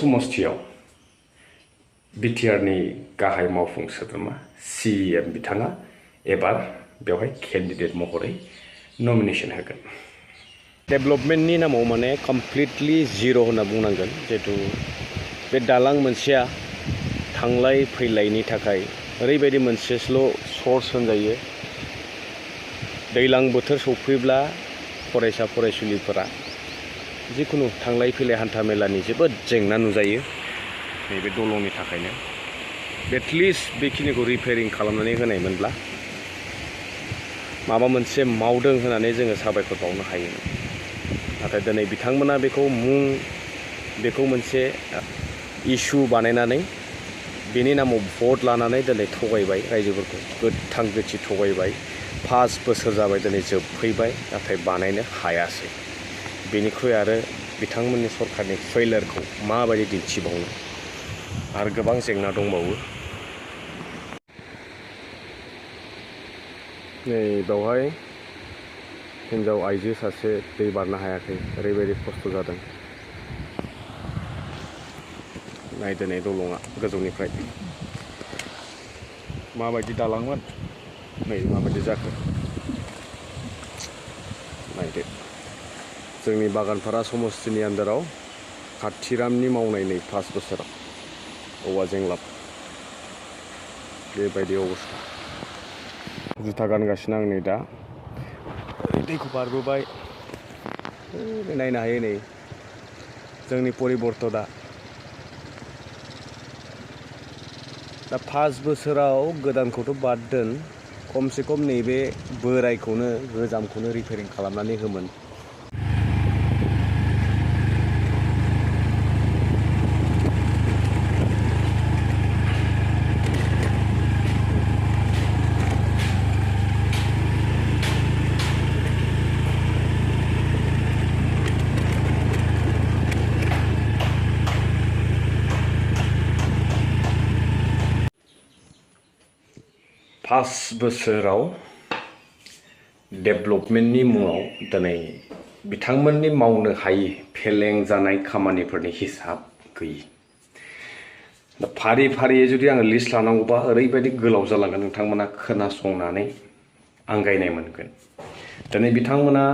समस्थियाव बिटिआरनि गाहाय मावफुं सोद्रोमा CEM बिथाङा एबार बेवहाय केन्डिडेट महरै नमिनेशन होगोन। डेभेलपमेन्टनि नामाव माने कमप्लिटलि जिर' होनना बुंनांगोन, जिहेतु बे दालां मोनसेया थांलाय फैलायनि थाखाय ओरैबायदि मोनसेल' सर्स होनजायो। दैलां बोथोर सफैब्ला फरायसा फरायसुलिफोरा जिखुनु थांलाय फैलाय हान्था मेलानि जोबोद जेंना नुजायो नैबे दलंनि थाखायनो। एटलिस्ट बेखिनिखौ रिपेयारिं खालामनानै होनायमोनब्ला माबा मोनसे मावदों होननानै जोङो साबायखर बावनो हायोमोन। नाथाय दिनै बिथांमोना बेखौ मोनसे इस्यु बानायनानै बेनि नामाव भट लानानै दिनै थगायबाय, रायजोफोरखौ गोथां गोथि थगायबाय। 5 बोसोर जाबाय दिनै जोबफैबाय, नाथाय बानायनो हायासै। बेनिख्रुइ आरो बिथांमोननि सरकारनि फेइलियरखौ माबायदि दिन्थिबावनो, आरो गोबां जेंना दंबावो। नै बेवहाय हिन्जाव आइजो सासे दै बारनो हायाखै, ओरैबायदि खस्थ' जादों। नायदो नै दलङा गोजौनिफ्राय माबायदि दालांमोन, नै माबायदि जाखो नायदो। जोंनि बागानपारा समस्तिनि आन्दाराव खाथिरामनि मावनाय नै 5 बोसोराव औवा जेंलाब बेबायदि अबस्था। जुथा गानगासिनो आं नै दा दैखौ बारबोबाय। नायनो हायो नै जोंनि परिबर्तना। दा 5 बोसोराव गोदानखौथ' बाद दोन, खमसे खम नैबे बोरायखौनो गोजामखौनो रिपेयारिं खालामनानै होमोन। पास बोसोराव डेभेलपमेन्टनि मुङाव दिनै बिथांमोननि मावनो हायि फेलें जानाय खामानिफोरनि हिसाब गैयि। दा फारि फारियै जुदि आङो लिस्ट लानांगौबा ओरैबायदि गोलाव जालांगोन, नोंथांमोना खोनासंनानै आंगायनाय मोनगोन। दिनै बिथांमोना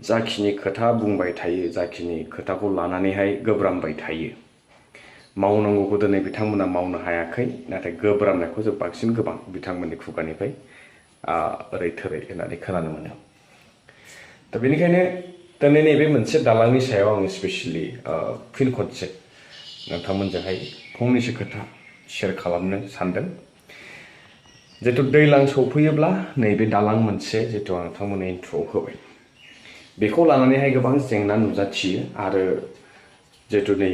जाखिनि खोथा बुंबाय थायो, जाखिनि खोथाखौ लानानैहाय गोब्रामबाय थायो, मावनांगौखौ दिनै बिथांमोना मावनो हायाखै। नाथाय गोब्रामनायखौ जों बांसिन गोबां बिथांमोननि खुगानिफ्राय ओरै थोरै होननानै खोनानो मोनो। दा बेनिखायनो दिनै नैबे मोनसे दालांनि सायाव आं स्पेसियेलि फिन खनसे नोंथांमोनजोंहाय फंनैसो खोथा शेयार खालामनो सानदों। जिहेतु दैलां सफैयोब्ला नैबे दालां मोनसे जिहेतु आं नोंथांमोननो इन्ट्र'आव होबाय, बेखौ लानानैहाय गोबां जेंना नुजाथियो। आरो जिहेतु नै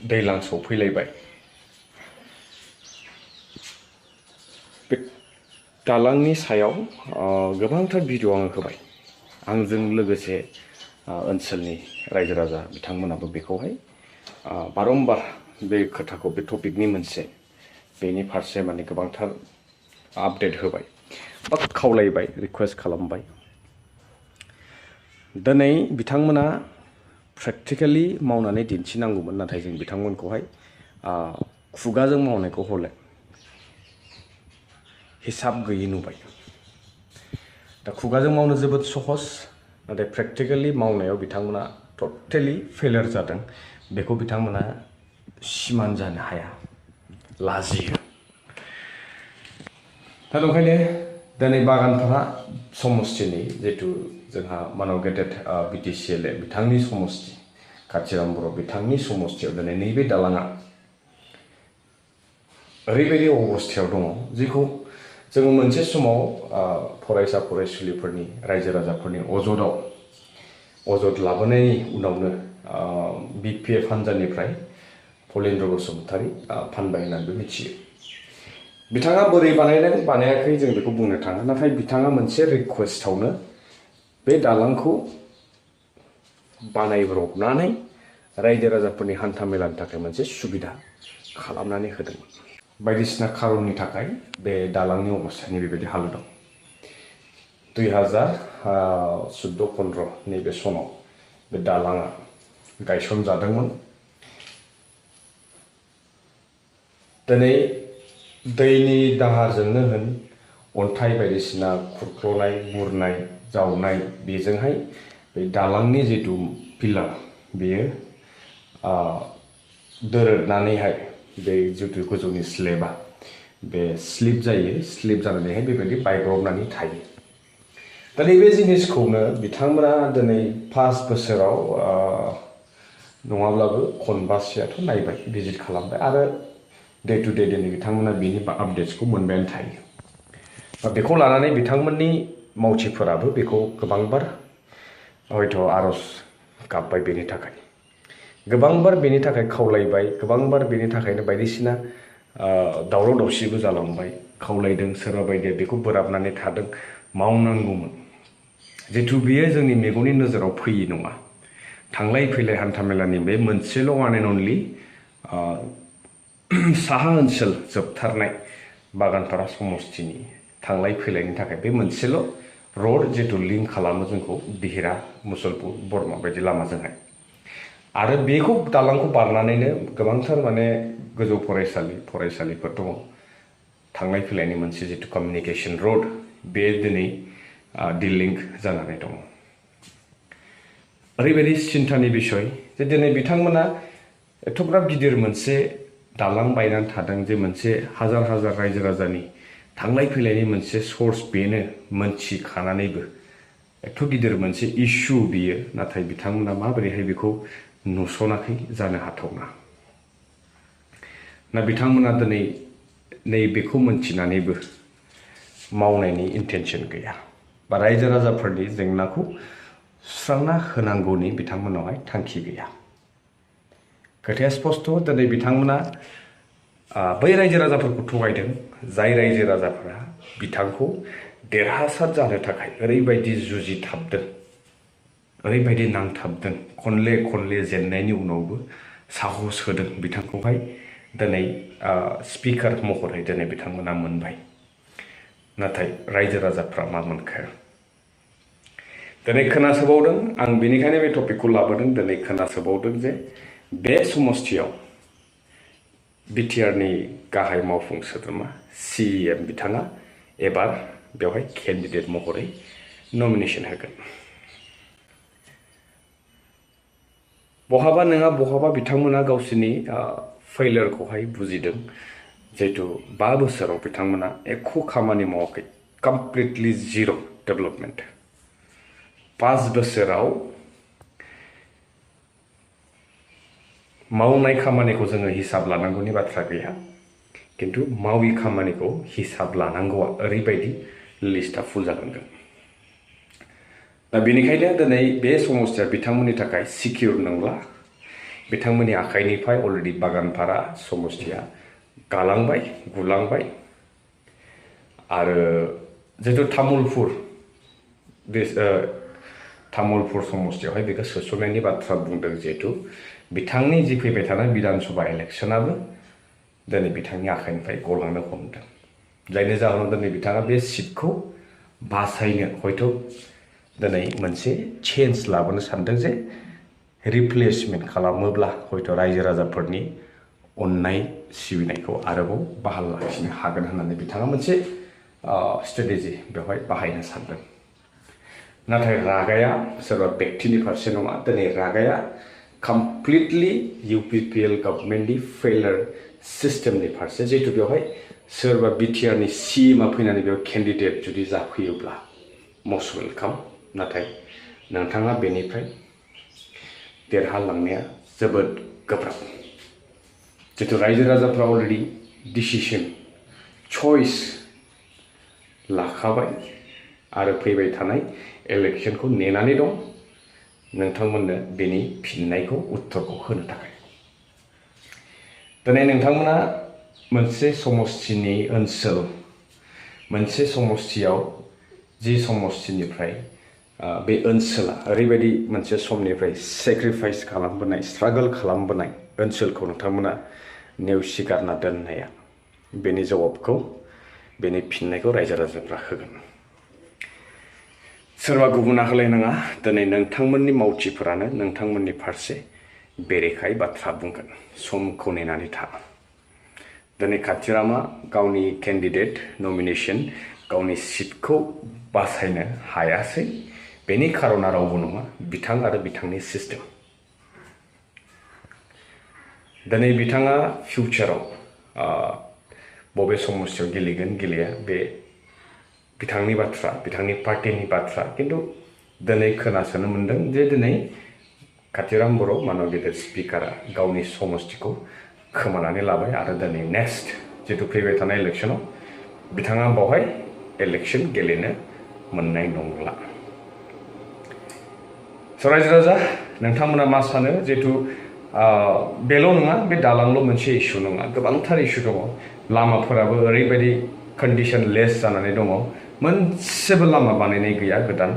दैलां सफैलायबाय, बे दालांनि सायाव गोबांथार भिडिअ आङो होबाय। आंजों लोगोसे ओनसोलनि रायजो राजा बिथांमोनाबो बेखौहाय बारम्बार बे खोथाखौ, बे टपिकनि मोनसे बेनि फारसे माने गोबांथार आपडेट होबाय बा खावलायबाय, रिकुवेस्ट खालामबाय। दिनै बिथांमोना प्रेक्टिकेलि मावनानै दिन्थिनांगौमोन, नाथाय जों बिथांमोनखौहाय खुगाजों मावनायखौ हले हिसाब गैयि नुबाय। दा खुगाजों मावनो जोबोद सहज, नाथाय प्रेक्टिकेलि मावनायाव बिथांमोना टटेलि फेलियर जादों। बेखौ बिथांमोना सिमान जानो हाया, लाजियो। दा ओंखायनो दिनै बागानपारा समस्तिनि जिहेतु जोंहा मानाव गेदेर BTCLA बिथांनि समस्ति, खाथिराम बर' बिथांनि समस्तियाव दिनै नैबे दालाङा ओरैबायदि अबस्थायाव दङ, जिखौ जोङो मोनसे समाव फरायसा फरायसुलिफोरनि, रायजो राजाफोरनि अजद लाबोनायनि उनावनो BPF हान्जानिफ्राय फलेन्द्र बसुमतारी फानबाय होननानैबो मिथियो। बिथाङा बोरै बानायदों बानायाखै जों बेखौ बुंनो थाङा, नाथाय बिथाङा मोनसे रिकुवेस्टआवनो बे दालांखौ बानायब्रबनानै रायजो राजाफोरनि हान्था मेलानि थाखाय मोनसे सुबिदा खालामनानै होदोंमोन। बायदिसिना खारननि थाखाय बे दालांनि अबस्थानि बेबायदि हालोद दं। 2014-15 नैबे समाव बे दालाङा गायसनजादोंमोन। दिनै दैनि दाहारजोंनो होन अन्थाइ बायदिसिना खुरख्ल'नाय बुरनाय जावनाय बेजोंहाय बे दालांनि जिथु पिलार बेयो दोरोदनानैहाय बे जिथु गोजौनि स्लेबा बे स्लिप जायो, स्लिप जानानैहाय बेबायदि बायग्रबनानै थायो। दा नैबे जिनिसखौनो बिथांमोना दिनै 5 बोसोराव नङाब्लाबो खनबासोआथ' नायबाय, भिजिट खालामबाय आरो डे टु डे दिनै बिथांमोना बेनि आपडेट्सखौ मोनबायानो थायो। बेखौ लानानै बिथांमोननि मावथिफोराबो बेखौ गोबांबार हयथ' आर'ज गाबबाय बेनि थाखाय, गोबांबार बेनि थाखाय खावलायबाय, गोबांबार बेनि थाखायनो बायदिसिना दावराव दावसिबो जालांबाय, खावलायदों, सोरबा बायदिया बेखौ बोराबनानै थादों, मावनांगौमोन। जिथु बेयो जोंनि मेगननि नोजोराव फैयि नङा। थांलाय फैलाय हान्थामेलानि बे मोनसेल' वान एन्ड अनलि साहा ओनसोल जोबथारनाय बागानपारा समस्तिनि थांलाय फैलायनि थाखाय बे मोनसेल' रड जिथु लिंक खालामो जोंखौ बिहिरा, मुसलपुर, बरमा बायदि लामाजोंहाय। आरो बेखौ दालांखौ बारनानैनो गोबांथार माने गोजौ फरायसालिफोर दङ। थांलाय फैलायनि मोनसे जिथु कमिउनिकेशन रड बे दिनै डिलिंक जानानै दङ। ओरैबायदि सिन्थानि बिसय जे दिनै बिथांमोना एथ'ग्राब गिदिर मोनसे दालां बायनानै थादों, जे मोनसे हाजार हाजार रायजो राजानि थांलाय फैलायनि मोनसे सर्स बेनो मोनथिखानानैबो एथ' गिदिर मोनसे इस्यु बियो, नाथाय बिथांमोना माबोरैहाय बेखौ नुसनाखै जानो हाथावना। ना बिथांमोना दिनै नैबेखौ मोनथिनानैबो मावनायनि इन्टेनसन गैया बा रायजो राजाफोरनि जेंनाखौ सुस्रांना होनांगौनि बिथांमोनावहाय थांखि गैया। खोथाया स्पस्ट', दिनै बिथांमोना बै रायजो राजाफोरखौ थगायदों, जाय रायजो राजाफोरा बिथांखौ देरहासार जानो थाखाय ओरैबायदि जुजिथाबदों, ओरैबायदि नांथाबदों, खनले जेननायनि उनावबो साहस होदों बिथांखौहाय दिनै स्पिकार महरै दिनै बिथांमोना मोनबाय। नाथाय रायजो राजाफ्रा मा मोनखो? दिनै खोनासोबावदों, आं बेनिखायनो बे टपिकखौ लाबोदों, दिनै खोनासोबावदों जे बे समस्तियाव बिटिआरनि गाहाय मावफुं सोद्रोमा CEM बिथाङा एबार बेवहाय केन्डिडेट महरै नमिनेसन होगोन। बहाबा नङा बहाबा बिथांमोना गावसोरनि फेलियरखौहाय बुजिदों। जिहेतु 5 बोसोराव बिथांमोना एख' खामानि मावाखै, कमप्लिटलि जिर' डेभेलपमेन्ट। 5 बोसोराव मावनाय खामानिखौ जोङो हिसाब लानांगौनि बाथ्रा गैया, किन्तु मावि खामानिखौ हिसाब लानांगौआ ओरैबायदि लिस्टआ फुल जालांदों। दा बेनिखायनो दिनै बे समस्तिया बिथांमोननि थाखाय सिकिउर नंला। बिथांमोननि आखाइनिफ्राय अलरेडि बागानपारा समस्तिया गालांबाय, गुलांबाय। आरो जितु तामुलपुर समस्तियावहाय बेखौ सोसननायनि बाथ्रा बुंदों, जिहेतु बिथांनि जि फैबाय थानाय बिधान सभा इलेक्सनाबो दिनै बिथांनि आखाइनिफ्राय गलांनो हमदों। जायनि जाहोनाव दिनै बिथाङा बे सिटखौ बासायनो हयथ' दिनै मोनसे चेन्ज लाबोनो सानदों, जे रिप्लेसमेन्ट खालामोब्ला हयथ' रायजो राजाफोरनि अननाय सिबिनायखौ आरोबाव बहाल लाखिनो हागोन होननानै बिथाङा मोनसे स्ट्रेटेजि बेवहाय बाहायनो सानदों। नाथाय रागाया सोरबा बेक्तिनि फारसे नङा, दिनै रागाया कमप्लिटलि UPPL गभर्नमेन्टनि फेलियर सिस्टेमनि फारसे। जिहेतु बेवहाय सोरबा बिटिआरनि CEMआ फैनानै बेयाव केन्डिडेट जुदि जाफैयोब्ला मस्ट वेलकाम, नाथाय नोंथाङा बेनिफ्राय देरहालांनाया जोबोद गोब्राब। जितु रायजो राजाफ्रा अलरेडि डिसिसन चइस लाखाबाय आरो फैबाय थानाय इलेक्सनखौ नेनानै दं नोंथांमोननो बेनि फिननायखौ उत्तरखौ होनो थाखाय। दिनै नोंथांमोना मोनसे समस्तिनि ओनसोल, मोनसे समस्तियाव जि समस्तिनिफ्राय बे ओनसोला ओरैबायदि मोनसे समनिफ्राय सेक्रिफाइस खालामबोनाय, स्ट्रागल खालामबोनाय ओनसोलखौ नोंथांमोना नेवसिगारना दोननाया, बेनि जवाबखौ, बेनि फिननायखौ रायजो राजाफ्रा होगोन। सोरबा गुबुना होलायनाङा, दिनै नोंथांमोननि मावथिफोरानो नोंथांमोननि फारसे बेरेखायै बाथ्रा बुंगोन समखौ नेनानै था दिनै काथिरामा गावनि केन्डिडेट नमिनेशन गावनि सिटखौ बासायनो हायासै बेनि खारना रावबो नङा बिथां आरो बिथांनि सिस्टेम दिनै बिथाङा फिउचाराव बबे समस्याव गेलेगोन गेलेया बे बिथांनि बाथ्रा बिथांनि पार्टिनि बाथ्रा किन्तु दिनै खोनासोनो मोन्दों जे दिनै काथिराम बर' मानव गेदेर स्पिकारा गावनि समस्तिखौ खोमानानै लाबाय आरो दिनै नेक्स्ट जितु फैबाय थानाय इलेक्शनाव बिथाङा बावहाय इलेक्शन गेलेनो मोननाय नंला रायजो राजा नोंथांमोना मा सानो जितु बेल' नङा बे दालांल' मोनसे इस्यु नङा गोबांथार इस्यु दङ लामाफोराबो ओरैबायदि कन्डिशन लेस जानानै दङ मोनसेबो लामा बानायनाय गैया गोदान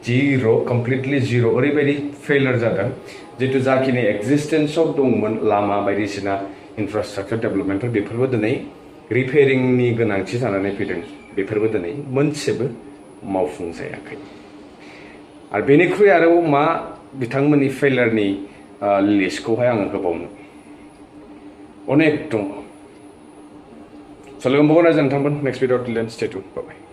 जिर' कमप्लिटलि जिर' ओरैबायदि फेलियर जादों जितु जाखिनि एक्जिस्टेन्सआव दंमोन लामा बायदिसिना इनफ्रास्ट्राक्चार डेभेलपमेन्टफोर बेफोरबो दिनै रिपेयारिंनि गोनांथि जानानै फैदों बेफोरबो दिनै मोनसेबो मावफुंजायाखै आरो बेनिख्रुइ आरोबाव मा बिथांमोननि फेलियरनि लिस्टखौहाय आङो होबावनो अनेक दङ स' लोगो मोनबावगोन रायजो नोंथांमोन नेक्स्ट भिडिअ टिल देन स्टे ट्युन्ड बाय